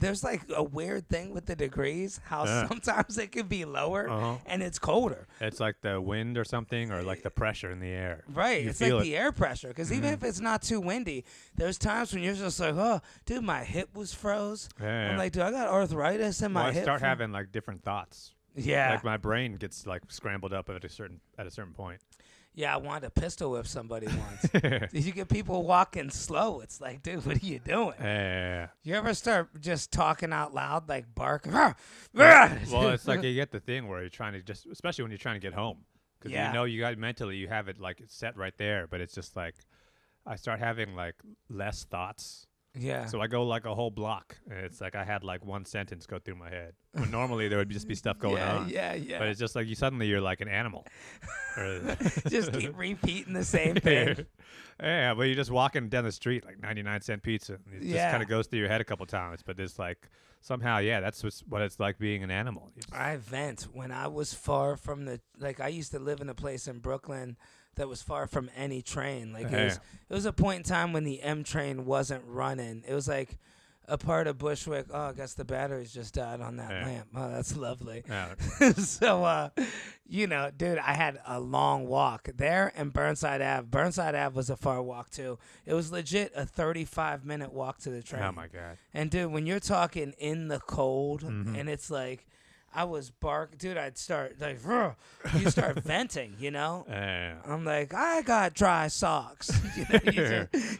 there's like a weird thing with the degrees, how sometimes it can be lower and it's colder. It's like the wind or something, or like the pressure in the air. Right. It's like the air pressure. Because even if it's not too windy, there's times when you're just like, oh, dude, my hip was froze. I'm like, dude, I got arthritis in my hip. I start having like different thoughts. Yeah. Like my brain gets like scrambled up at a certain point. Yeah, I wanted to pistol whip somebody once. You get people walking slow. It's like, dude, what are you doing? Yeah. You ever start just talking out loud, like barking? Well, it's like you get the thing where you're trying to especially when you're trying to get home. Because you know you got mentally, you have it like set right there. But it's just like, I start having like less thoughts. Yeah. So I go like a whole block, and it's like I had like one sentence go through my head. When normally there would just be stuff going on. Yeah. But it's just like you're like an animal. Just keep repeating the same thing. Yeah, but you're just walking down the street like 99-cent pizza. And it just kind of goes through your head a couple times. But it's like somehow, that's what it's like being an animal. I vent when I was far from I used to live in a place in Brooklyn that was far from any train. Like it was a point in time when the M train wasn't running. It was like a part of Bushwick. Oh, I guess the batteries just died on that lamp. Oh, that's lovely. So, dude, I had a long walk there and Burnside Ave. Burnside Ave was a far walk too. It was legit a 35-minute walk to the train. Oh my God. And dude, when you're talking in the cold and it's like, I was dude, I'd start like, you start venting, I'm like, I got dry socks.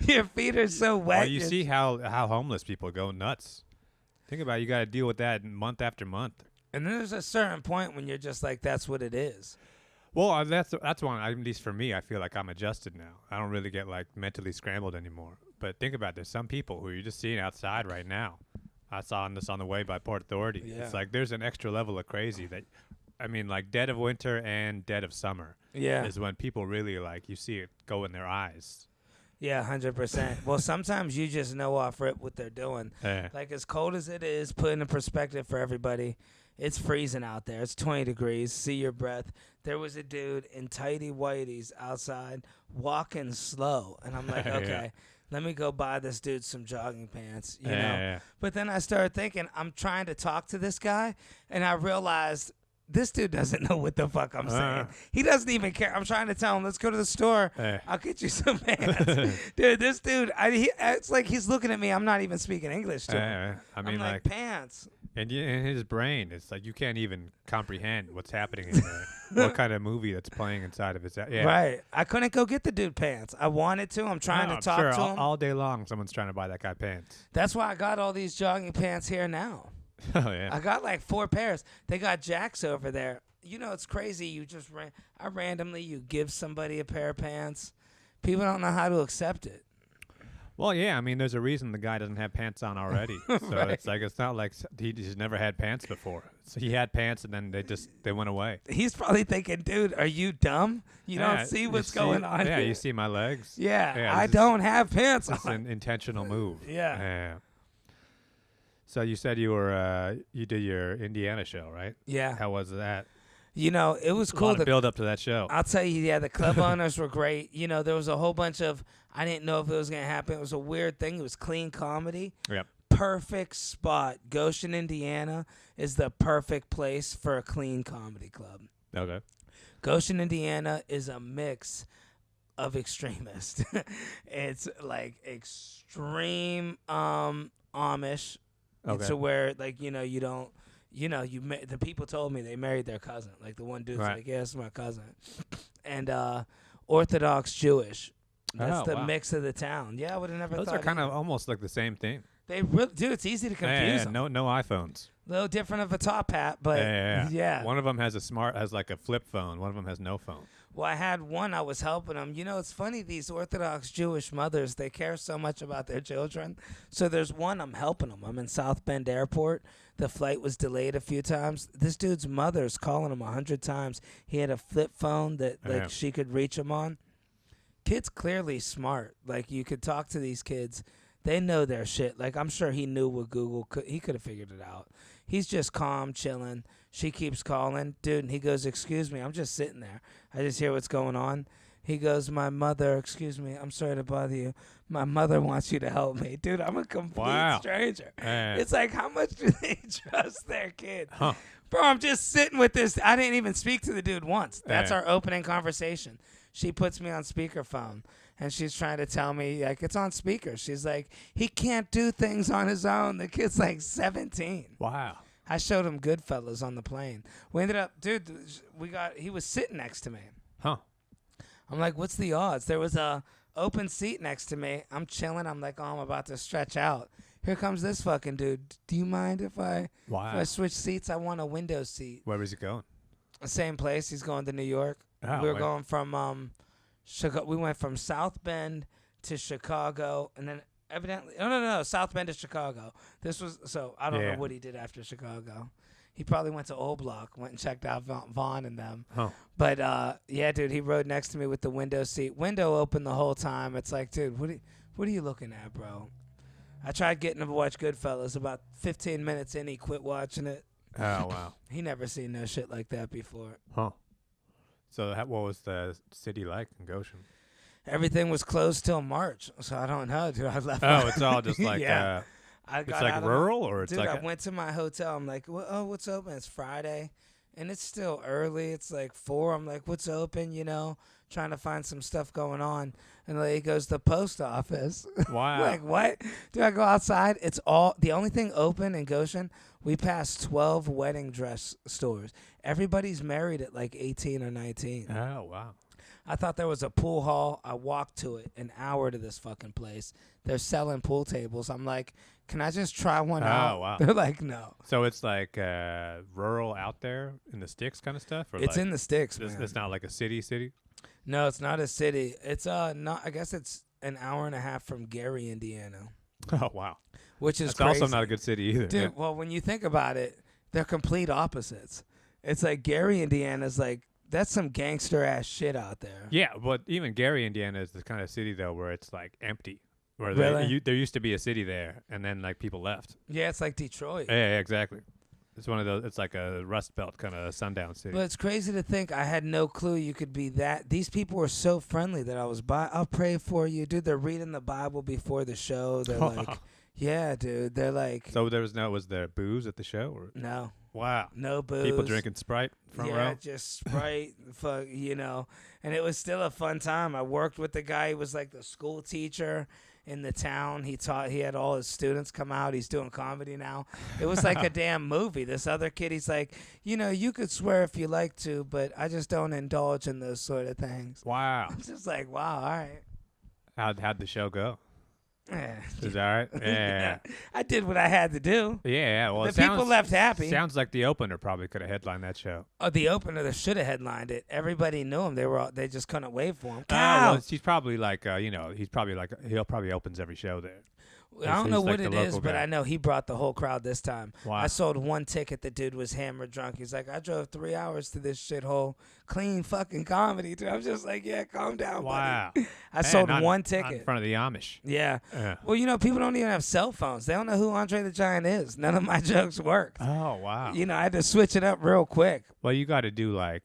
Your feet are so wet. Well, you see how homeless people go nuts. Think about it, you got to deal with that month after month. And then there's a certain point when you're just like, that's what it is. Well, that's one, at least for me, I feel like I'm adjusted now. I don't really get like mentally scrambled anymore. But think about it, there's some people who you're just seeing outside right now. I saw this on the way by Port Authority. Yeah. It's like there's an extra level of crazy that, I mean, like dead of winter and dead of summer. Yeah. Is when people really like, you see it go in their eyes. Yeah, 100%. Well, sometimes you just know off rip what they're doing. Like as cold as it is, put in perspective for everybody, it's freezing out there. It's 20 degrees. See your breath. There was a dude in tighty whities outside walking slow. And I'm like, okay. Let me go buy this dude some jogging pants, you know? Yeah. But then I started thinking, I'm trying to talk to this guy, and I realized this dude doesn't know what the fuck I'm saying. He doesn't even care. I'm trying to tell him, let's go to the store. I'll get you some pants. Dude, this dude, it's like he's looking at me. I'm not even speaking English to him. I mean, I'm like pants. And in his brain, it's like you can't even comprehend what's happening in there. What kind of movie that's playing inside of his head. Yeah. Right. I couldn't go get the dude pants. I wanted to. I'm trying to talk to him. All day long, someone's trying to buy that guy pants. That's why I got all these jogging pants here now. Oh, yeah. I got like 4 pairs. They got Jacks over there. It's crazy. You just randomly give somebody a pair of pants. People don't know how to accept it. Well, yeah, I mean, there's a reason the guy doesn't have pants on already. So it's not like he's never had pants before. So he had pants, and then they went away. He's probably thinking, dude, are you dumb? You don't see what's going on Yeah, here? you see my legs? Yeah, I don't have pants on. It's an intentional move. Yeah. So you said you did your Indiana show, right? Yeah. How was that? It was cool. A lot of build up to that show. I'll tell you, the club owners were great. There was a whole bunch of, I didn't know if it was going to happen. It was a weird thing. It was clean comedy. Yep. Perfect spot. Goshen, Indiana is the perfect place for a clean comedy club. Okay. Goshen, Indiana is a mix of extremists. It's like extreme Amish. Okay. To where, like, you don't. The people told me they married their cousin. Like, the one dude's like, yeah, it's my cousin. And Orthodox Jewish. That's the mix of the town. Yeah, I would have never thought. Those are kind of almost like the same thing. They really do. It's easy to confuse them. No iPhones. A little different of a top hat, but yeah. One of them has like a flip phone. One of them has no phone. Well, I had one. I was helping them. It's funny. These Orthodox Jewish mothers, they care so much about their children. So there's one, I'm helping them. I'm in South Bend Airport. The flight was delayed a few times. This dude's mother's calling him 100 times. He had a flip phone that she could reach him on. Kid's clearly smart. Like, you could talk to these kids. They know their shit. Like, I'm sure he knew what Google could. He could have figured it out. He's just calm, chilling. She keeps calling. Dude, and he goes, excuse me, I'm just sitting there. I just hear what's going on. He goes, my mother, excuse me, I'm sorry to bother you. My mother wants you to help me. Dude, I'm a complete stranger. It's like, how much do they trust their kid? Huh. Bro, I'm just sitting with this. I didn't even speak to the dude once. That's our opening conversation. She puts me on speakerphone, and she's trying to tell me, like, it's on speaker. She's like, he can't do things on his own. The kid's like 17. Wow. I showed him Goodfellas on the plane. We ended up, dude, he was sitting next to me. Huh. I'm like, what's the odds? There was a open seat next to me. I'm chilling. I'm like, oh, I'm about to stretch out. Here comes this fucking dude. Do you mind if I switch seats? I want a window seat. Where was he going? Same place. He's going to New York. Oh, we were going from Chicago. We went from South Bend to Chicago, and then evidently, no, South Bend to Chicago. This was I don't know what he did after Chicago. He probably went to Old Block, went and checked out Vaughn and them. Huh. But yeah, dude, he rode next to me with the window seat, window open the whole time. It's like, dude, what are you looking at, bro? I tried getting him to watch Goodfellas. About 15 minutes in, he quit watching it. Oh wow. He never seen no shit like that before. Huh. So what was the city like in Goshen? Everything was closed till March, so I don't know, dude. I left. Oh, it's all just like I got it's like rural, or it's dude, like I went to my hotel. I'm like, what's open? It's Friday, and it's still early. It's like 4. I'm like, what's open? You know, trying to find some stuff going on. And like, he goes, the post office. Wow. Like, what? Dude, I go outside. It's all the only thing open in Goshen. We passed 12 wedding dress stores. Everybody's married at like 18 or 19. Oh wow. I thought there was a pool hall. I walked to it, an hour to this fucking place. They're selling pool tables. I'm like, can I just try one out? Oh, wow. They're like, no. So it's like rural out there in the sticks kind of stuff? Or It's like, in the sticks, man. It's not like a city? No, it's not a city. It's not. I guess it's an hour and a half from Gary, Indiana. Oh, wow. Which is It's crazy. also not a good city either. Dude, Yeah. well, when you think about it, they're complete opposites. It's like Gary, Indiana's like, that's some gangster ass shit out there. Yeah, but even Gary, Indiana is the kind of city though where it's like empty. Where Really? there used to be a city there, and then like people left. Yeah, it's like Detroit. Yeah, exactly. It's one of those. It's like a Rust Belt kind of sundown city. But it's crazy to think I had no clue you could be that. These people were so friendly that I was I'll pray for you, dude. They're reading the Bible before the show. They're like, yeah, dude. They're like, so was there booze at the show? Or? No. Wow. No booze. People drinking Sprite front row? Yeah, just Sprite, fuck, you know. And it was still a fun time. I worked with the guy. He was like the school teacher in the town. He had all his students come out. He's doing comedy now. It was like a damn movie. This other kid, he's like, you know, you could swear if you like to, but I just don't indulge in those sort of things. Wow. I'm just like, wow, all right. How'd the show go? Yeah. Is that all right? Yeah. I did what I had to do. Yeah, well, the people left happy. Sounds like the opener probably could have headlined that show. Oh, the opener should have headlined it. Everybody knew him. They just couldn't wait for him. Well, he's probably like, he'll probably opens every show there. I don't know what like it is, but I know he brought the whole crowd this time. Wow. I sold one ticket. The dude was hammered drunk. He's like, I drove 3 hours to this shithole. Clean fucking comedy, dude. I'm just like, yeah, calm down, wow. buddy. I sold one ticket. In front of the Amish. Yeah. Well, you know, people don't even have cell phones. They don't know who Andre the Giant is. None of my jokes worked. Oh, wow. You know, I had to switch it up real quick. Well, you got to do like,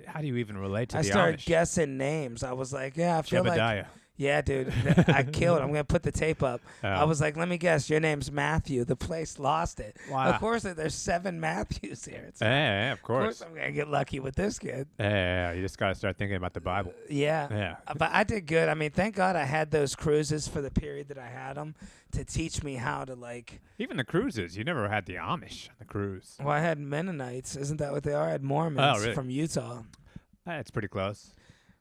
how do you even relate to the Amish? I started guessing names. I was like, yeah, I feel Jebediah. like... Yeah, dude. I killed. I'm going to put the tape up. Oh. I was like, let me guess. Your name's Matthew. The place lost it. Wow. Of course, there's 7 Matthews here. Yeah, of course. I'm going to get lucky with this kid. Yeah, you just got to start thinking about the Bible. Yeah. But I did good. I mean, thank God I had those cruises for the period that I had them to teach me how to, like... Even the cruises. You never had the Amish on the cruise. Well, I had Mennonites. Isn't that what they are? I had Mormons from Utah. That's pretty close.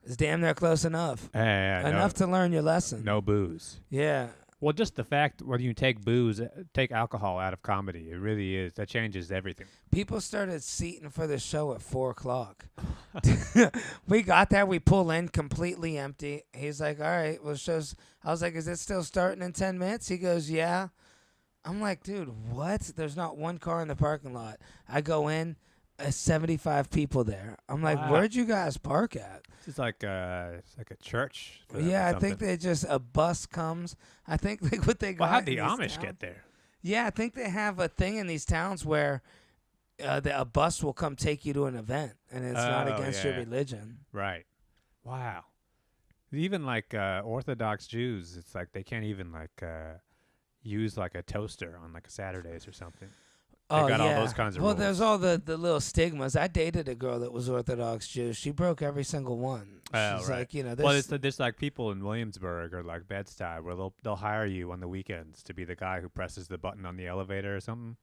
It's damn near close enough. Enough to learn your lesson. No booze. Yeah. Well, just the fact when you take alcohol out of comedy, it really is. That changes everything. People started seating for the show at 4:00. We got there. We pull in completely empty. He's like, all right, well, show's. I was like, is it still starting in 10 minutes? He goes, yeah. I'm like, dude, what? There's not one car in the parking lot. I go in. 75 people there. I'm like, wow. Where'd you guys park at? It's like a church. Yeah, I think they just a bus comes. I think what they got. Well, how'd the Amish get there? Yeah, I think they have a thing in these towns where a bus will come take you to an event, and it's not against your religion. Right. Wow. Even like Orthodox Jews, it's like they can't even like use like a toaster on like a Saturdays or something. They got all those kinds of rules. Well, there's all the little stigmas. I dated a girl that was Orthodox Jewish. She broke every single one. She's right. like, Well, there's like people in Williamsburg or like Bed-Stuy where they'll hire you on the weekends to be the guy who presses the button on the elevator or something.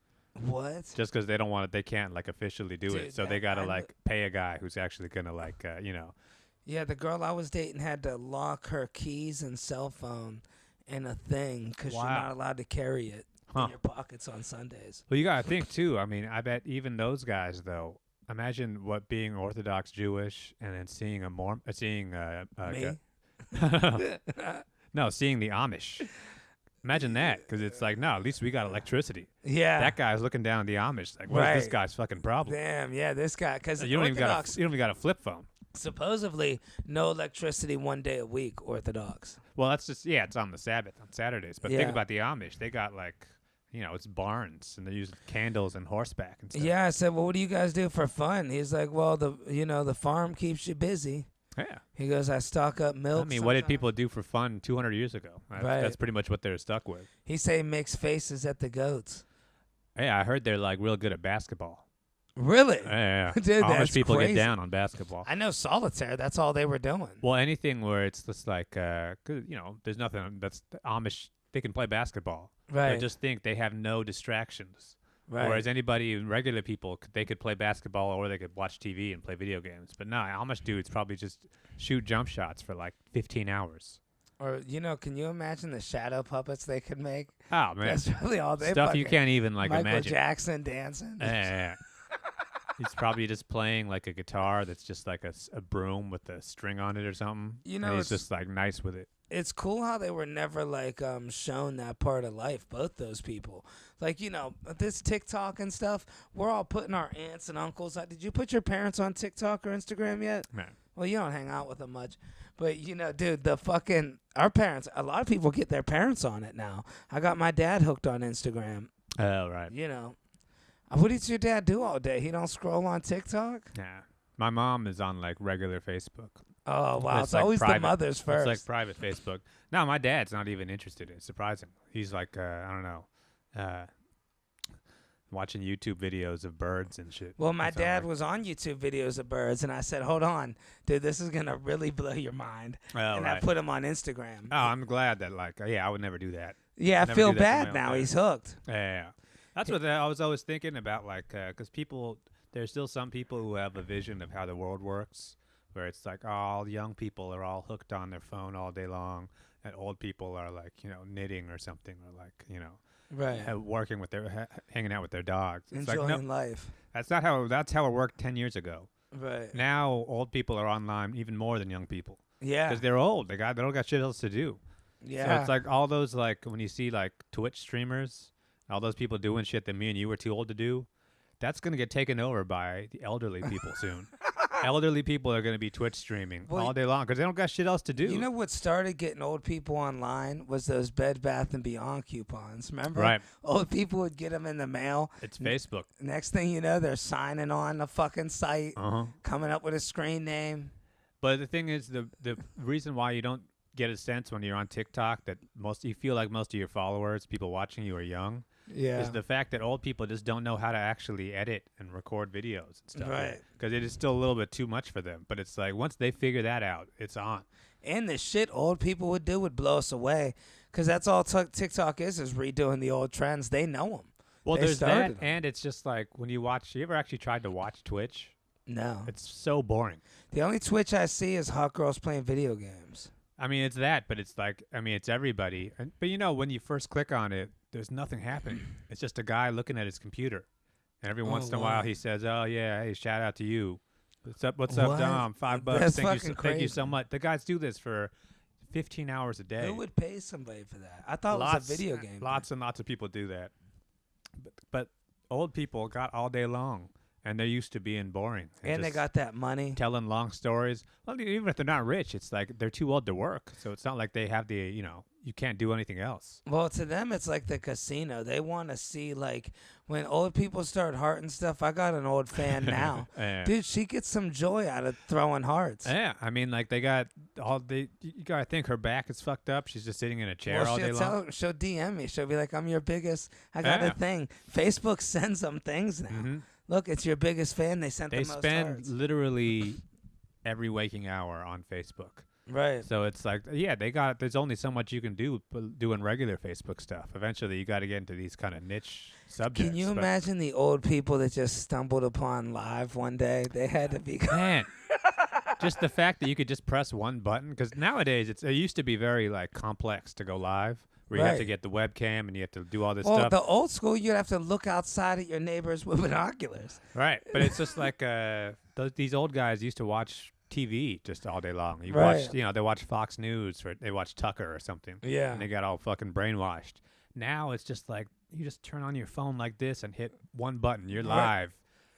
What? Just because they don't want it, they can't like officially do it, so they gotta like pay a guy who's actually gonna like Yeah, the girl I was dating had to lock her keys and cell phone in a thing because you're not allowed to carry it in your pockets on Sundays. Well, you gotta think too. I mean, I bet even those guys though. Imagine what being Orthodox Jewish and then seeing seeing Me? no, seeing the Amish. Imagine that, because it's like, no, at least we got electricity. Yeah, that guy's looking down at the Amish, like, what's this guy's fucking problem? Damn, yeah, this guy, because you don't even got a flip phone. Supposedly, no electricity 1 day a week. Orthodox. Well, that's just it's on the Sabbath on Saturdays. But think about the Amish; they got like, it's barns and they're using candles and horseback and stuff. Yeah, I said, well, what do you guys do for fun? He's like, well, the farm keeps you busy. Yeah. He goes, I stock up milk. I mean, what did people do for fun 200 years ago? That's pretty much what they're stuck with. He say makes faces at the goats. Yeah, I heard they're like real good at basketball. Really? Yeah. Dude, Amish people crazy. get down on basketball. I know solitaire. That's all they were doing. Well, anything where it's just like, there's nothing that's Amish. They can play basketball. Right. They just think they have no distractions. Right. Whereas regular people, they could play basketball or they could watch TV and play video games. But no, Amish dudes probably just shoot jump shots for like 15 hours. Or, can you imagine the shadow puppets they could make? Oh, man. That's really all they Stuff you can't even like Michael imagine. Michael Jackson dancing. Yeah. He's probably just playing like a guitar that's just like a broom with a string on it or something. And he's just like nice with it. It's cool how they were never like shown that part of life, both those people. Like, this TikTok and stuff, we're all putting our aunts and uncles. Did you put your parents on TikTok or Instagram yet? No. Well, you don't hang out with them much. But, dude, our parents, a lot of people get their parents on it now. I got my dad hooked on Instagram. Oh, right. What does your dad do all day? He don't scroll on TikTok? Yeah. My mom is on like regular Facebook. Oh, wow. It's like always private. the mothers first. It's like private Facebook. No, my dad's not even interested in it. Surprisingly. He's like, I don't know, watching YouTube videos of birds and shit. Well, my dad was on YouTube videos of birds, and I said, hold on, dude, this is going to really blow your mind. And I put him on Instagram. Oh, I'm glad that, I would never do that. Yeah, I feel bad now. He's hooked. Yeah. That's what I was always thinking about, because there's still some people who have a vision of how the world works, where it's like all young people are all hooked on their phone all day long, and old people are like, knitting or something, or like, right, working with hanging out with their dogs. It's enjoying life. That's how it worked 10 years ago. Right. Now old people are online even more than young people. Yeah. Because they're old. They don't got shit else to do. Yeah. So it's like all those when you see like Twitch streamers, all those people doing shit that me and you were too old to do, that's going to get taken over by the elderly people soon. Elderly people are going to be Twitch streaming all day long because they don't got shit else to do. You know what started getting old people online was those Bed Bath & Beyond coupons. Remember? Right. Old people would get them in the mail. It's Facebook. Next thing you know, they're signing on the fucking site, coming up with a screen name. But the thing is, the reason why you don't get a sense when you're on TikTok that you feel like most of your followers, people watching you, are young. Yeah. Is the fact that old people just don't know how to actually edit and record videos and stuff. Right. Because it is still a little bit too much for them. But it's like once they figure that out, it's on. And the shit old people would do would blow us away. Because that's all TikTok is redoing the old trends. They know them. Well, there's that. And it's just like when you ever actually tried to watch Twitch? No. It's so boring. The only Twitch I see is hot girls playing video games. I mean, it's that, but it's like, it's everybody. But when you first click on it, there's nothing happening. It's just a guy looking at his computer. And every once in a while he says, oh, yeah, hey, shout out to you. What's up, Dom? $5. Thank you so much. The guys do this for 15 hours a day. Who would pay somebody for that? I thought it was a video game. Lots and lots of people do that. But old people got all day long. And they're used to being boring. And they got that money. Telling long stories. Well, even if they're not rich, it's like they're too old to work. So it's not like they have the, you can't do anything else. Well, to them, it's like the casino. They want to see, like, when old people start hearting stuff. I got an old fan now. Yeah. Dude, she gets some joy out of throwing hearts. Yeah, I mean, like, they got you got to think her back is fucked up. She's just sitting in a chair all day long. She'll DM me. She'll be like, I'm your biggest. I got a thing. Facebook sends them things now. Mm-hmm. Look, it's your biggest fan. They sent the most hearts. They spend literally every waking hour on Facebook. Right. So it's like, there's only so much you can do doing regular Facebook stuff. Eventually, you got to get into these kind of niche subjects. Can you imagine the old people that just stumbled upon live one day? They had to be... Man, just the fact that you could just press one button. Because nowadays, it used to be very, like, complex to go live. Where you have to get the webcam and you have to do all this stuff. The old school, you'd have to look outside at your neighbors with binoculars. Right. But it's just like these old guys used to watch TV just all day long. They watch Fox News or they watch Tucker or something. Yeah. And they got all fucking brainwashed. Now it's just like you just turn on your phone like this and hit one button. You're live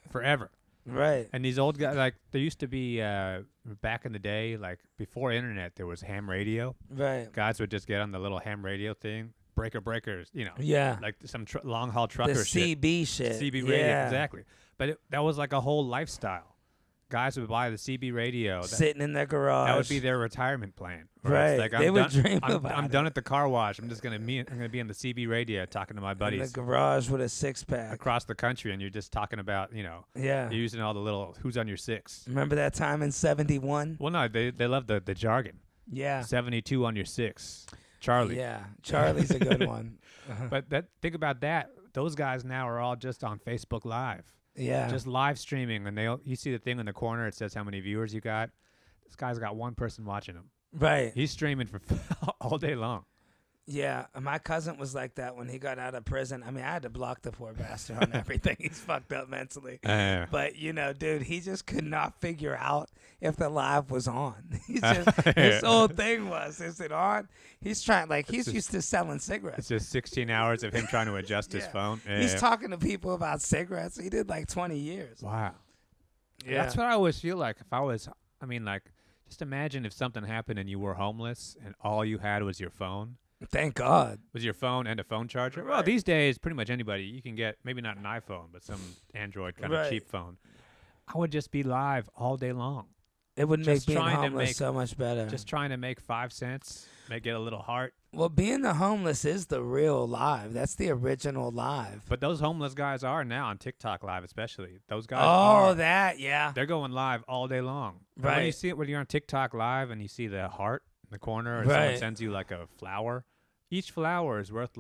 forever. Right. And these old guys, like, there used to be back in the day, like before internet, there was ham radio. Right. Guys would just get on the little ham radio thing, breakers, Yeah. like some long haul trucker shit. The CB shit. CB radio, exactly. But that was like a whole lifestyle. Guys would buy the CB radio. Sitting in their garage. That would be their retirement plan. Right. Like, they would dream about it. I'm done at the car wash. I'm going to be in the CB radio talking to my buddies. In the garage with a six-pack. Across the country, and you're just talking about, Yeah. You're using all the little, who's on your six. Remember that time in 71? Well, no, they love the jargon. Yeah. 72 on your six. Charlie. Yeah. Charlie's a good one. But think about that. Those guys now are all just on Facebook Live. Yeah. Just live streaming, and you see the thing in the corner. It says how many viewers you got. This guy's got one person watching him. Right. He's streaming for all day long. Yeah, my cousin was like that when he got out of prison. I mean, I had to block the poor bastard on everything. He's fucked up mentally. But, dude, he just could not figure out if the live was on. His whole thing was, is it on? He's trying, he's used to selling cigarettes. It's just 16 hours of him trying to adjust his phone. Yeah. He's talking to people about cigarettes. He did 20 years. Wow. Yeah. That's what I always feel like. Just imagine if something happened and you were homeless and all you had was your phone. Thank God. Was your phone and a phone charger? Right. Well, these days, pretty much anybody, you can get, maybe not an iPhone, but some Android kind of cheap phone. I would just be live all day long. It would make being homeless so much better. Just trying to make 5 cents, get a little heart. Well, being the homeless is the real live. That's the original live. But those homeless guys are now on TikTok Live, especially. Those guys they're going live all day long. Right. When you see it, when you're on TikTok Live and you see the heart in the corner or someone sends you a flower, each flower is worth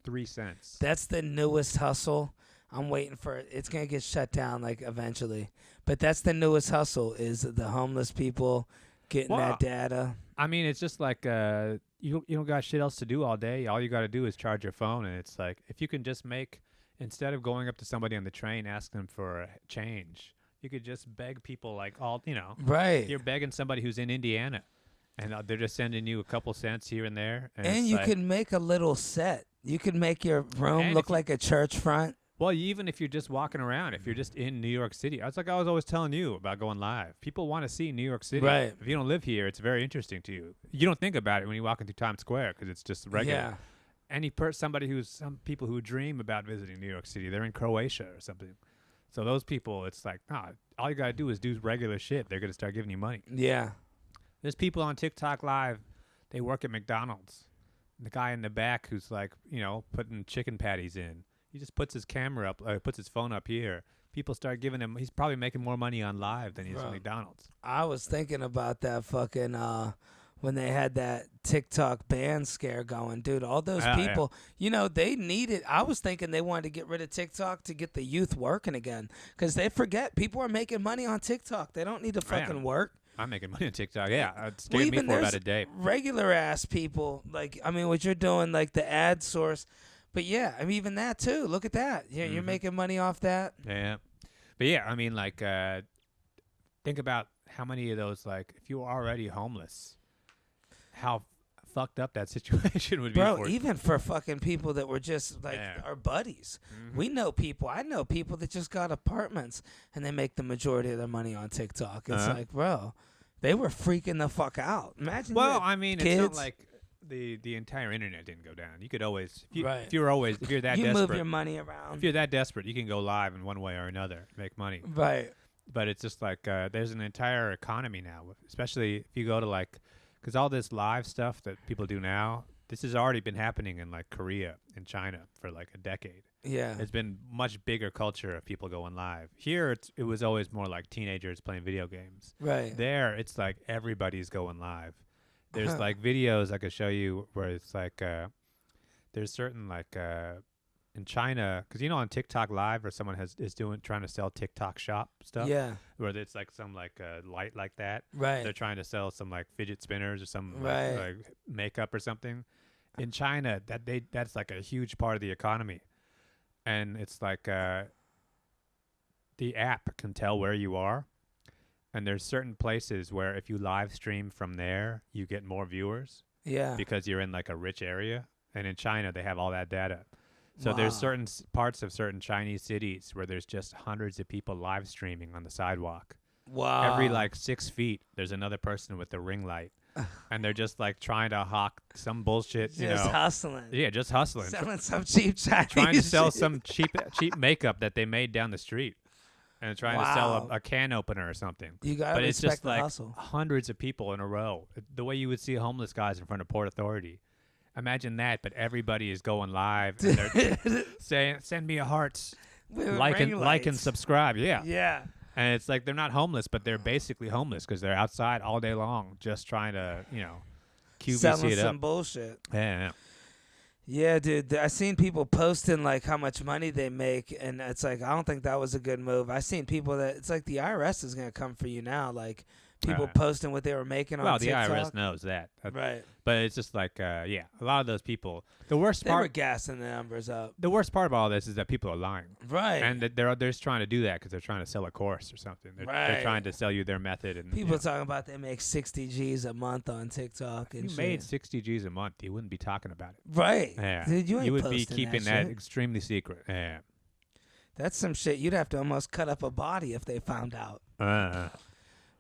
3 cents. That's the newest hustle. I'm waiting for it. It's going to get shut down eventually. But that's the newest hustle is the homeless people getting that data. I mean, it's just you don't got shit else to do all day. All you got to do is charge your phone. And it's if you can just instead of going up to somebody on the train, ask them for a change, you could just beg people Right. You're begging somebody who's in Indiana. And they're just sending you a couple cents here and there. And you can make a little set. You can make your room look like a church front. Well, even if you're just walking around, if you're just in New York City. I was always telling you about going live. People want to see New York City. Right. If you don't live here, it's very interesting to you. You don't think about it when you're walking through Times Square because it's just regular. Yeah. Some people who dream about visiting New York City, they're in Croatia or something. So those people, it's all you got to do is do regular shit. They're going to start giving you money. Yeah. There's people on TikTok Live, they work at McDonald's. The guy in the back who's putting chicken patties in. He just puts his camera up, puts his phone up here. People start giving him, he's probably making more money on live than he's at McDonald's. I was thinking about that fucking, when they had that TikTok ban scare going. Dude, all those people, they needed, I was thinking they wanted to get rid of TikTok to get the youth working again. Because they forget, people are making money on TikTok. They don't need to fucking work. I'm making money on TikTok. Yeah, it scared me for about a day. Regular ass people, what you're doing, the ad source. But yeah, even that too. Look at that. Yeah, you're making money off that. Yeah. But yeah, think about how many of those, if you were already homeless, how fucked up that situation would be for you. Bro, even for fucking people that were just our buddies. Mm-hmm. We know people. I know people that just got apartments and they make the majority of their money on TikTok. It's bro, they were freaking the fuck out. Imagine kids. It's not the entire internet didn't go down. You could always, if you're that you desperate, move your money around. If you're that desperate, you can go live in one way or another, make money. Right. But it's just like there's an entire economy now, especially if you go to like, because all this live stuff that people do now, this has already been happening in like Korea and China for like a decade. Yeah. It's been much bigger culture of people going live. Here, it was always more like teenagers playing video games. Right. There, it's like everybody's going live. There's like videos I could show you where it's like there's certain like in China, because you know on TikTok Live where someone is trying to sell TikTok shop stuff. Yeah. Where it's like some like light like that. Right. They're trying to sell some like fidget spinners or some Right. like makeup or something. In China, that's like a huge part of the economy. And it's like the app can tell where you are. And there's certain places where if you live stream from there, you get more viewers. Yeah. Because you're in like a rich area. And in China, they have all that data. So there's certain parts of certain Chinese cities where there's just hundreds of people live streaming on the sidewalk. Wow. Every like 6 feet, there's another person with a ring light. And they're just like trying to hawk some bullshit, just hustling. Yeah, just hustling. Selling some cheap Chinese trying to sell shit. some cheap makeup that they made down the street. And trying to sell a can opener or something. You gotta But it's respect just the like hustle. hundreds of people in a row. The way you would see homeless guys in front of Port Authority. Imagine that, but everybody is going live and they're saying, "Send me a hearts, like and subscribe." Yeah, yeah. And it's like they're not homeless, but they're basically homeless because they're outside all day long, just trying to, QVC Selling it some up. bullshit. Yeah. Yeah, dude. I seen people posting like how much money they make, and it's like I don't think that was a good move. I seen people that it's like the IRS is gonna come for you now. Like people posting what they were making on TikTok. Well, the IRS knows that. Right. But it's just like, a lot of those people. The worst They were part. gassing the numbers up. The worst part of all this is that people are lying. Right. And that they're just trying to do that because they're trying to sell a course or something. They're trying to sell you their method. And people talking about they make 60 G's a month on TikTok. And you made 60 G's a month, you wouldn't be talking about it. Right. Yeah. Dude, you would be keeping that shit. extremely secret. Yeah. That's some shit. You'd have to almost cut up a body if they found out.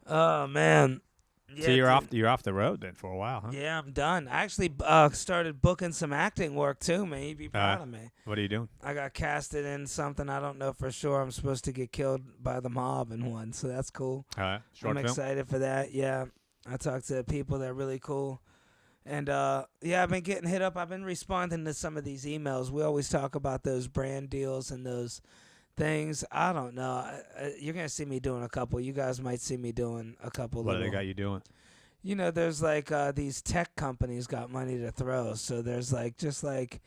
Oh man. Yeah, so you're off the road then for a while, huh? Yeah, I'm done. I actually started booking some acting work too, man. You'd be proud of me. What are you doing? I got casted in something I don't know for sure. I'm supposed to get killed by the mob in one, so that's cool. Short I'm film? excited for that. Yeah, I talked to people that are really cool. And, I've been getting hit up. I've been responding to some of these emails. We always talk about those brand deals and those things. I don't know. You're going to see me doing a couple. You guys might see me doing a couple. What do they got you doing? There's like these tech companies got money to throw. So there's like just like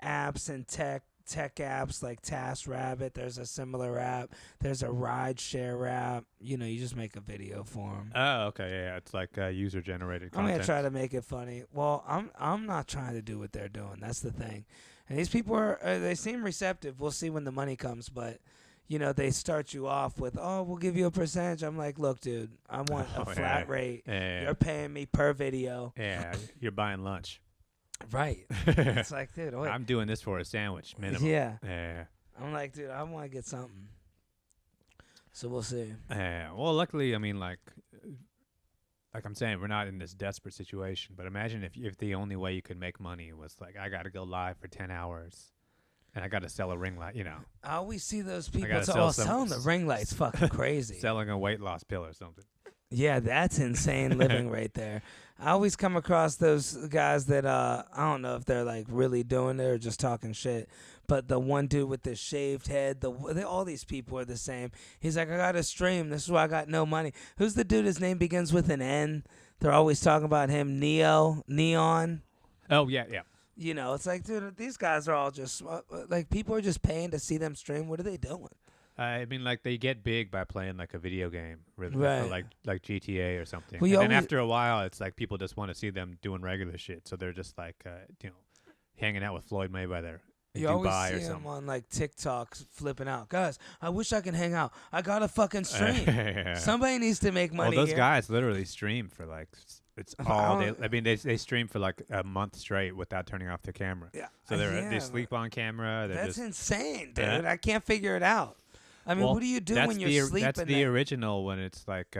apps and tech apps like TaskRabbit. There's a similar app. There's a rideshare app. You just make a video for them. Oh, okay. Yeah, it's like user generated content. I'm going to try to make it funny. Well, I'm not trying to do what they're doing. That's the thing. And these people they seem receptive. We'll see when the money comes, but they start you off with, "Oh, we'll give you a percentage." I'm like, "Look, dude, I want a flat rate. Yeah. You're paying me per video." Yeah, you're buying lunch. Right. It's like, dude, wait. I'm doing this for a sandwich minimum. Yeah. Yeah. I'm like, dude, I want to get something. So we'll see. Yeah. Well, luckily, I mean, like I'm saying, we're not in this desperate situation. But imagine if the only way you could make money was like, I got to go live for 10 hours. And I got to sell a ring light, I always see those people selling the ring light's fucking crazy. Selling a weight loss pill or something. Yeah, that's insane living right there. I always come across those guys that I don't know if they're like really doing it or just talking shit. But the one dude with the shaved head, all these people are the same. He's like, I got to stream. This is why I got no money. Who's the dude? His name begins with an N. They're always talking about him. Neon. Oh yeah. It's like, dude, these guys are all just like people are just paying to see them stream. What are they doing? I mean, like they get big by playing like a video game, really, right? Like GTA or something. Well, and then after a while, it's like people just want to see them doing regular shit, so they're just like, hanging out with Floyd Mayweather in you Dubai always see him on like TikTok flipping out. Guys, I wish I could hang out. I gotta fucking stream. Yeah. Somebody needs to make money. Well, those here. guys literally stream for like it's all day. I mean, they stream for like a month straight without turning off their camera. Yeah. So they sleep on camera. That's insane, dude. I can't figure it out. I mean, what do you do when you're sleeping? That's the original when it's like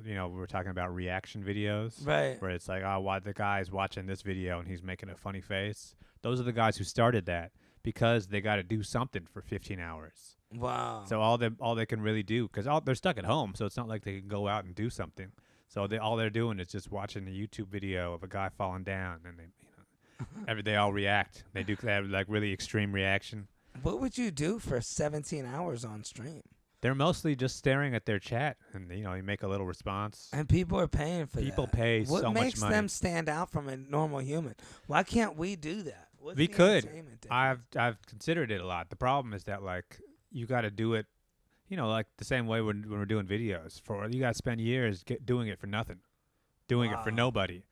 we were talking about reaction videos. Right. Where it's like, oh, why the guy's watching this video and he's making a funny face. Those are the guys who started that because they got to do something for 15 hours. Wow. So all they can really do, because they're stuck at home, so it's not like they can go out and do something. So all they're doing is just watching a YouTube video of a guy falling down, and they all react. They have like really extreme reaction. What would you do for 17 hours on stream? They're mostly just staring at their chat, and you make a little response. And people are paying for that. People pay so much money. What makes them stand out from a normal human? Why can't we do that? We could. I've considered it a lot. The problem is that like you got to do it, like the same way when we're doing videos. You got to spend years doing it for nothing, doing it for nobody,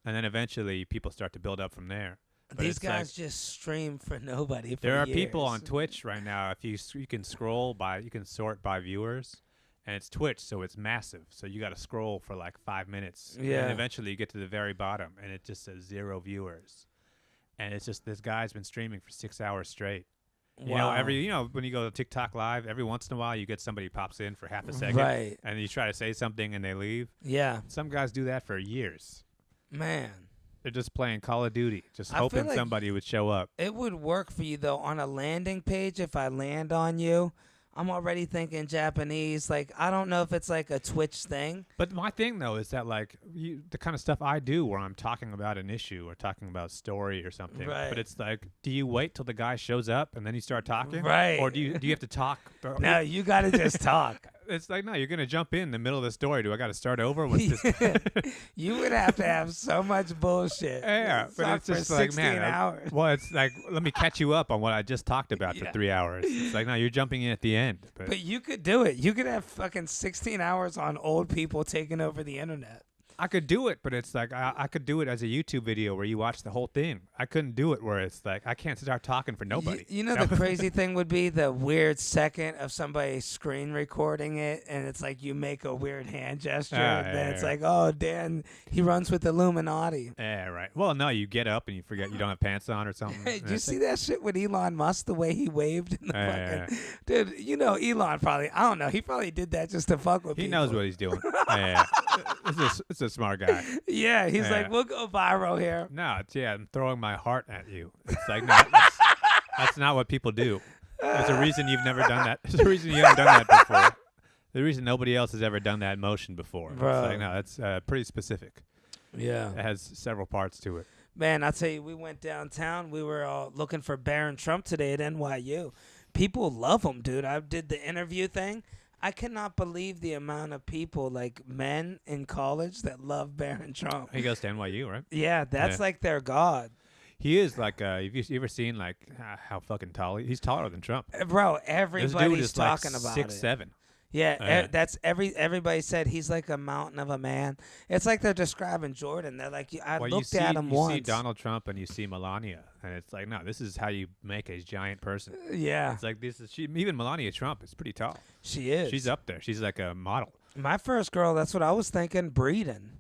and then eventually people start to build up from there. But these guys just stream for nobody. There are people on Twitch right now. If you can you can sort by viewers, and it's Twitch, so it's massive. So you got to scroll for like 5 minutes, yeah. And eventually you get to the very bottom, and it just says 0 viewers, and it's just this guy's been streaming for 6 hours straight. Wow. When you go to TikTok Live, every once in a while you get somebody pops in for half a second, right? And you try to say something and they leave. Yeah. Some guys do that for years. Man. They're just playing Call of Duty, just hoping like somebody would show up. It would work for you, though, on a landing page. If I land on you, I'm already thinking Japanese. Like, I don't know if it's like a Twitch thing. But my thing, though, is that, like, the kind of stuff I do where I'm talking about an issue or talking about a story or something. Right. But it's like, do you wait till the guy shows up and then you start talking? Right. Or do you have to talk? No, you got to just talk. It's like, no, you're going to jump in the middle of the story. Do I got to start over with this? You would have to have so much bullshit. Yeah, but it's just like, man, hours. Well, it's like, let me catch you up on what I just talked about for 3 hours. It's like, no, you're jumping in at the end. But you could do it. You could have fucking 16 hours on old people taking over the internet. I could do it, but it's like I could do it as a YouTube video where you watch the whole thing. I couldn't do it where it's like I can't start talking for nobody. You know the crazy thing would be the weird second of somebody screen recording it, and it's like you make a weird hand gesture, and then it's like, oh, Dan, he runs with Illuminati. Yeah, right. Well, no, you get up and you forget you don't have pants on or something. Hey, did you see that shit with Elon Musk, the way he waved in the fucking... Dude, Elon probably, I don't know, he probably did that just to fuck with people. He knows what he's doing. It's a smart guy. Yeah, he's like, we'll go viral here. No, I'm throwing my heart at you. It's like, no, that's not what people do. There's a reason you've never done that. There's a reason you haven't done that before. The reason nobody else has ever done that motion before. Bro. It's like, no, that's pretty specific. Yeah. It has several parts to it. Man, I'll tell you, we went downtown. We were all looking for Barron Trump today at NYU. People love him, dude. I did the interview thing. I cannot believe the amount of people, like men in college, that love Barron Trump. He goes to NYU, right? Yeah, that's like their god. He is like, have you ever seen like how fucking tall he's taller than Trump. Bro, everybody's talking like about it. 6'7". Yeah, that's everybody said he's like a mountain of a man. It's like they're describing Jordan. They're like, I looked at him once. You see Donald Trump and you see Melania, and it's like, no, this is how you make a giant person. Yeah. It's like even Melania Trump is pretty tall. She is. She's up there. She's like a model. My first girl, that's what I was thinking, breeding.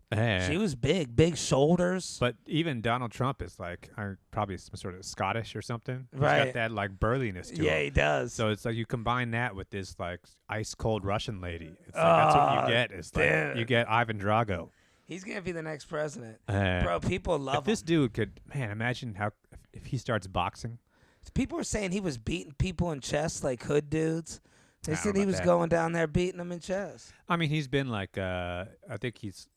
She was big shoulders. But even Donald Trump is like probably some sort of Scottish or something. Right. He's got that like burliness to him. Yeah, he does. So it's like you combine that with this like ice cold Russian lady. It's like, that's what you get. It's like you get Ivan Drago. He's gonna be the next president. Bro, people love him. If this dude could, man, imagine if he starts boxing. People were saying he was beating people in chess like hood dudes. They said he was going down there beating them in chess. I mean, he's been like, I think he's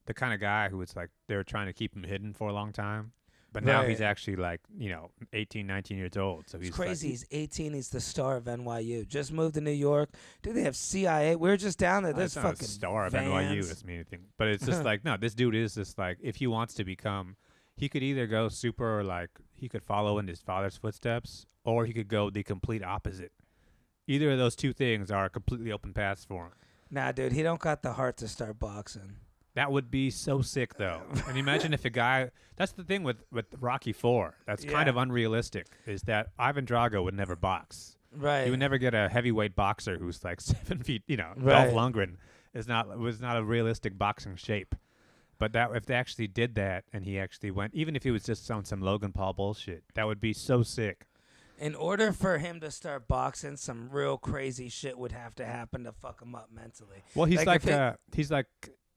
the kind of guy who was like, they were trying to keep him hidden for a long time. But now he's actually like, 18, 19 years old. So he's crazy. He's 18. He's the star of NYU. Just moved to New York. Dude, they have CIA. We were just down there. There's fucking star of vans. NYU. Doesn't mean anything. But it's just like, no, this dude is just like, if he wants to become, he could either go super like, he could follow in his father's footsteps, or he could go the complete opposite. Either of those two things are completely open paths for him. Nah, dude, he don't got the heart to start boxing. That would be so sick, though. And imagine if a guy... That's the thing with Rocky IV. That's kind of unrealistic, is that Ivan Drago would never box. Right. You would never get a heavyweight boxer who's like 7 feet, Dolph Lundgren was not a realistic boxing shape. But that if they actually did that and he actually went... Even if he was just on some Logan Paul bullshit, that would be so sick. In order for him to start boxing, some real crazy shit would have to happen to fuck him up mentally. Well, he's like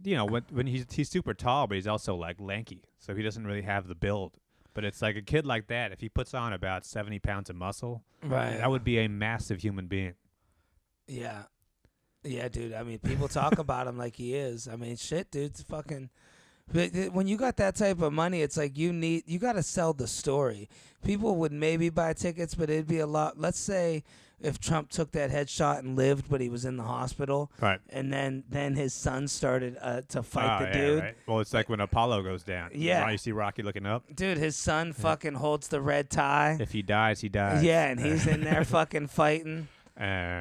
when he's super tall, but he's also like lanky, so he doesn't really have the build. But it's like a kid like that, if he puts on about 70 pounds of muscle, Right. that would be a massive human being. Yeah. Yeah, dude. I mean, people talk about him like he is. I mean, shit, dude. It's fucking. When you got that type of money, it's like you got to sell the story. People would maybe buy tickets, but it'd be a lot. Let's say if Trump took that headshot and lived, but he was in the hospital, right? And then his son started to fight the dude. Right. Well, it's like when Apollo goes down. Yeah, you see Rocky looking up. Dude, his son fucking holds the red tie. If he dies, he dies. Yeah, and he's in there fucking fighting.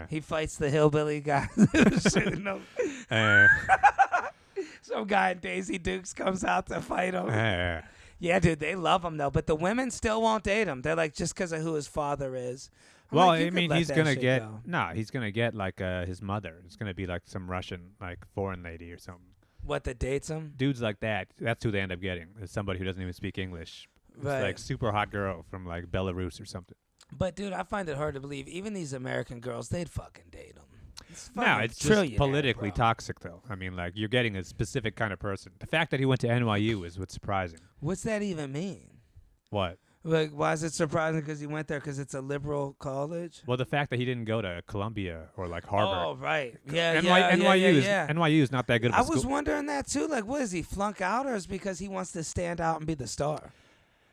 He fights the hillbilly guy. Shooting him. Some guy in Daisy Dukes comes out to fight him. Yeah, dude, they love him though, but the women still won't date him. They're like, just because of who his father is. Well, I mean, he's gonna get he's gonna get like his mother. It's gonna be like some Russian, like foreign lady or something. What, that dates him? Dudes like that. That's who they end up getting. Is somebody who doesn't even speak English. Right. It's like super hot girl from like Belarus or something. But dude, I find it hard to believe even these American girls, they'd fucking date him. No, it's just politically toxic, though. I mean, like, you're getting a specific kind of person. The fact that he went to NYU is what's surprising. What's that even mean? What? Like, why is it surprising because he went there because it's a liberal college? Well, the fact that he didn't go to Columbia or, like, Harvard. Oh, right. Yeah, NYU is not that good of a school. I was wondering that, too. Like, what, is he flunk out or is it because he wants to stand out and be the star?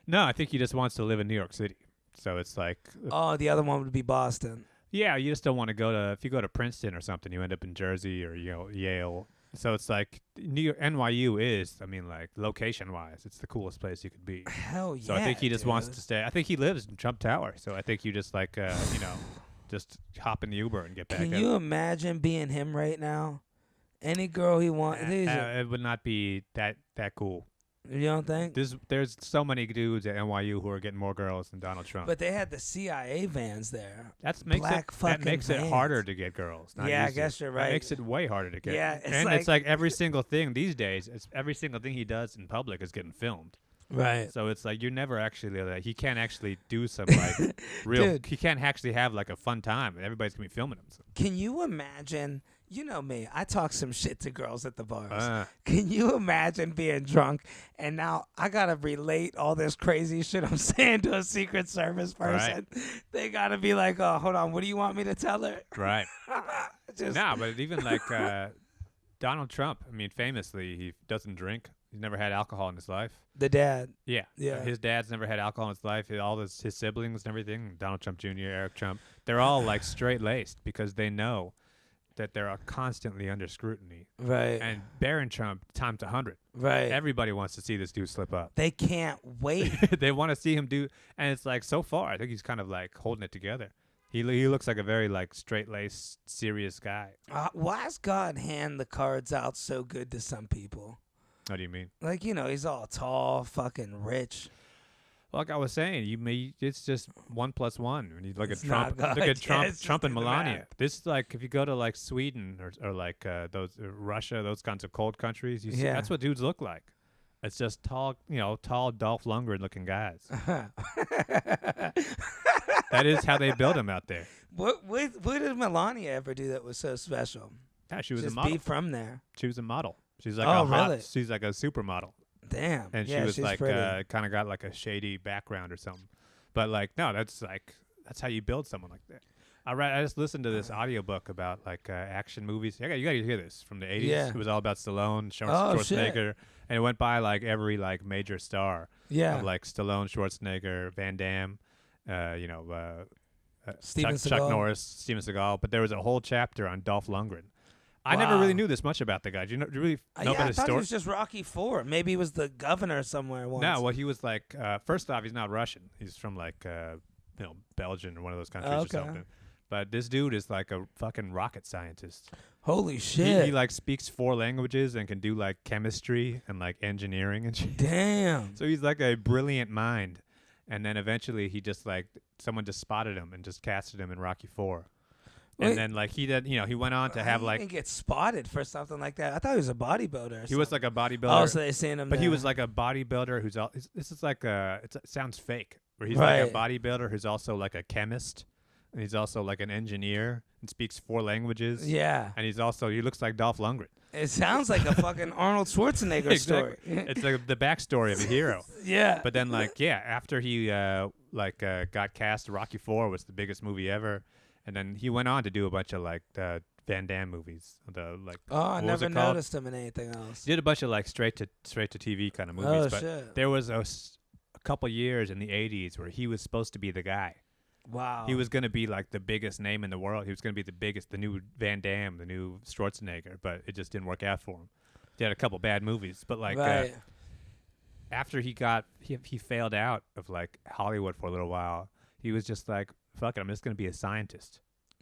No, I think he just wants to live in New York City. So it's like... Oh, the other one would be Boston. Yeah, you just don't want to go to... If you go to Princeton or something, you end up in Jersey or Yale. So it's like NYU is, I mean, like, location-wise, it's the coolest place you could be. Hell yeah, So I think he just wants to stay. I think he lives in Trump Tower. So I think you just, like, just hop in the Uber and get back. Can you imagine being him right now? Any girl he wants. It would not be that cool. You don't think? There's so many dudes at NYU who are getting more girls than Donald Trump. But they had the CIA vans there. That makes it harder to get girls. Yeah, I guess you're right. It makes it way harder to get. Yeah, it's like every single thing these days. Every single thing he does in public is getting filmed. Right. So it's like you're never actually he can't actually do some like real. Dude, he can't actually have like a fun time, and everybody's gonna be filming him. So. Can you imagine? You know me, I talk some shit to girls at the bars. Can you imagine being drunk and now I gotta relate all this crazy shit I'm saying to a Secret Service person? Right. They gotta be like, oh, hold on, what do you want me to tell her? Right. But even like Donald Trump, I mean, famously, he doesn't drink. He's never had alcohol in his life. The dad. Yeah. His dad's never had alcohol in his life. All his siblings and everything, Donald Trump Jr., Eric Trump, they're all like straight-laced because they know that they're constantly under scrutiny. Right. And Barron Trump times 100. Right. Everybody wants to see this dude slip up. They can't wait. They want to see him do, and it's like so far, I think he's kind of like holding it together. He looks like a very like straight-laced, serious guy. Why does God hand the cards out so good to some people? What do you mean? Like, he's all tall, fucking rich. Like I was saying, it's just 1 + 1. When you look at Trump, Trump and Melania. This is like if you go to like Sweden or like those Russia, those kinds of cold countries, you see that's what dudes look like. It's just tall, tall Dolph Lundgren looking guys. That is how they build them out there. What did Melania ever do that was so special? Yeah, she was just a model. Be from there. She was a model. She's like she's like a supermodel. Damn. And she was like kind of got like a shady background or something. But like no, that's how you build someone like that. I just listened to this audiobook about like action movies. You got to hear this from the 80s. Yeah. It was all about Stallone, Schwarzenegger, and it went by like every like major star. Yeah. Of, like Stallone, Schwarzenegger, Van Damme, Chuck Norris, Steven Seagal. But there was a whole chapter on Dolph Lundgren. I never really knew this much about the guy. Do you really know about his story? I thought he was just Rocky IV. Maybe he was the governor somewhere once. No, well, he was like, first off, he's not Russian. He's from like, Belgium or one of those countries or something. But this dude is like a fucking rocket scientist. Holy shit. He like speaks 4 languages and can do like chemistry and like engineering and shit. Damn. So he's like a brilliant mind. And then eventually he just like, someone just spotted him and just casted him in Rocky IV. And then, like, he did, he went on to have, like... He didn't get spotted for something like that. I thought he was a bodybuilder. He was, like, a bodybuilder. Oh, so they seen him But there. he was, like, a bodybuilder who's... This is, like, it sounds fake. Where he's, like, a bodybuilder who's also, like, a chemist. And he's also, like, an engineer and speaks 4 languages. Yeah. And he looks like Dolph Lundgren. It sounds like a fucking Arnold Schwarzenegger story. It's like the backstory of a hero. Yeah. But then, after he got cast, Rocky IV was the biggest movie ever, and then he went on to do a bunch of Van Damme movies. I never noticed him in anything else. He did a bunch of straight to TV kind of movies. Oh, but shit. there was a couple years in the 80s where he was supposed to be the guy. Wow. He was going to be the biggest name in the world. He was going to be the new Van Damme, the new Schwarzenegger, but it just didn't work out for him. He had a couple bad movies, but right. After he failed out of Hollywood for a little while, he was just fuck it, I'm just going to be a scientist.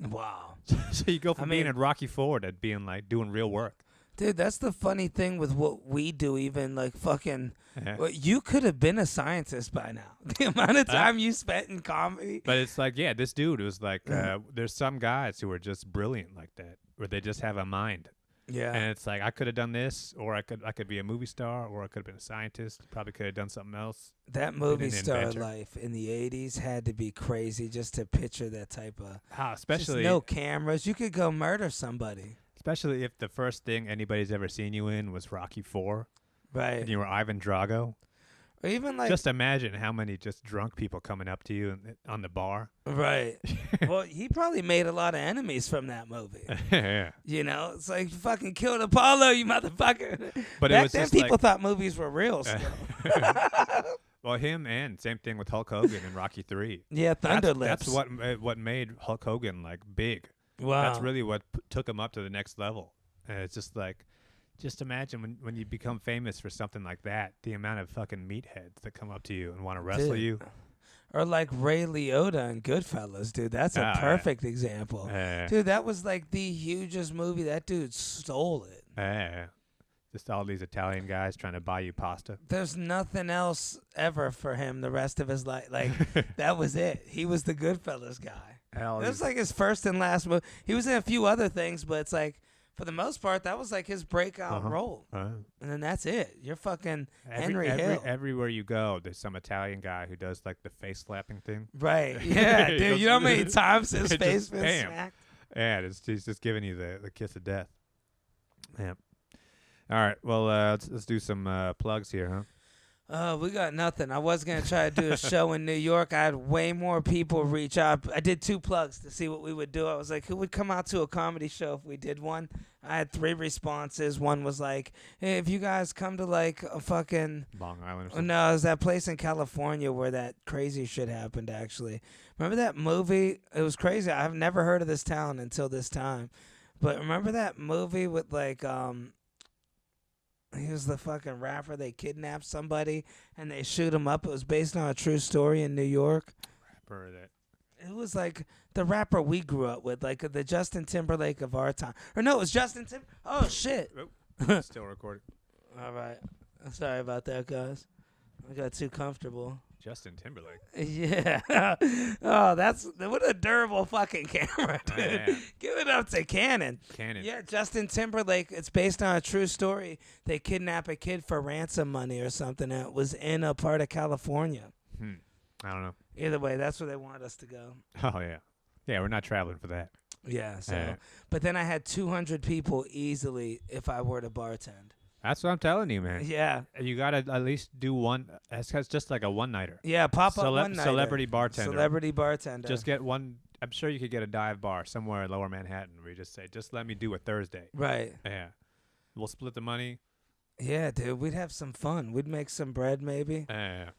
Wow. So you go from being in Rocky IV to being doing real work. Dude, that's the funny thing with what we do, even fucking. Well, you could have been a scientist by now. The amount of time you spent in comedy. But it's this dude was there's some guys who are just brilliant like that, where they just have a mind. Yeah. And it's I could have done this, or I could be a movie star, or I could have been a scientist. Probably could have done something else. That movie star life in the 80s had to be crazy just to picture that type of. Especially just no cameras. You could go murder somebody. Especially if the first thing anybody's ever seen you in was Rocky IV. Right. And you were Ivan Drago. Or even just imagine how many just drunk people coming up to you on the bar. Right. Well, he probably made a lot of enemies from that movie. Yeah. It's you fucking killed Apollo, you motherfucker. But back then, people thought movies were real still. Well, him and same thing with Hulk Hogan in Rocky III. Yeah, Thunder Lips. That's what made Hulk Hogan big. Wow. That's really what took him up to the next level. It's just just imagine when you become famous for something like that, the amount of fucking meatheads that come up to you and want to wrestle you. Or Ray Liotta in Goodfellas, dude. That's a perfect example. Dude, that was the hugest movie. That dude stole it. Yeah. Just all these Italian guys trying to buy you pasta. There's nothing else ever for him the rest of his life. That was it. He was the Goodfellas guy. That was his first and last movie. He was in a few other things, but it's for the most part, that was his breakout role. And then that's it. You're fucking Henry Hill. Everywhere you go, there's some Italian guy who does the face slapping thing. Right. Yeah, dude. You know how many times his face been smacked? Yeah, he's just giving you the kiss of death. Yeah. All right. Well, let's do some plugs here, huh? We got nothing. I was going to try to do a show in New York. I had way more people reach out. I did 2 plugs to see what we would do. I was who would come out to a comedy show if we did one? I had 3 responses. One was hey, if you guys come to a fucking... Long Island or something. No, it was that place in California where that crazy shit happened, actually. Remember that movie? It was crazy. I've never heard of this town until this time. But remember that movie with he was the fucking rapper. They kidnapped somebody and they shoot him up. It was based on a true story in New York. Rapper that. It was the rapper we grew up with, the Justin Timberlake of our time. Or no, it was Justin Oh, shit. Oh, still recording. All right. I'm sorry about that, guys. I got too comfortable. Justin Timberlake. Yeah. Oh, what a durable fucking camera, dude. Yeah. Give it up to Canon. Yeah, Justin Timberlake. It's based on a true story. They kidnap a kid for ransom money or something that was in a part of California. I don't know. Either way, that's where they want us to go. Oh, yeah. Yeah, we're not traveling for that. Yeah, so. But then I had 200 people easily if I were to bartend. That's what I'm telling you, man. Yeah. You got to at least do one. It's just like a one-nighter. Yeah, pop up one-nighter. Celebrity bartender. Celebrity bartender. Just get one. I'm sure you could get a dive bar somewhere in Lower Manhattan where you just say, just let me do a Thursday. Right. Yeah. We'll split the money. Yeah, dude. We'd have some fun. We'd make some bread maybe. Yeah.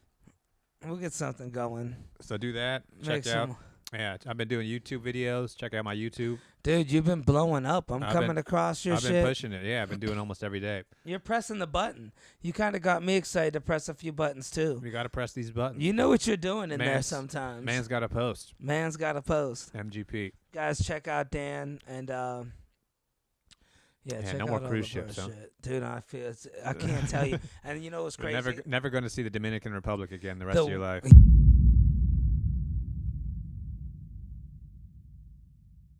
We'll get something going. So do that. Check out. Yeah, I've been doing YouTube videos. Check out my YouTube. Dude, you've been blowing up. I'm coming across your shit. I've been pushing it. Yeah, I've been doing almost every day. You're pressing the button. You kind of got me excited to press a few buttons, too. We got to press these buttons. You know what you're doing in there sometimes. Man's got to post. Man's got to post. MGP. Guys, check out Dan and... Yeah, check no out more all cruise the ships, huh? shit. Dude, I can't tell you. And you know what's crazy? Never going to see the Dominican Republic again the rest of your life.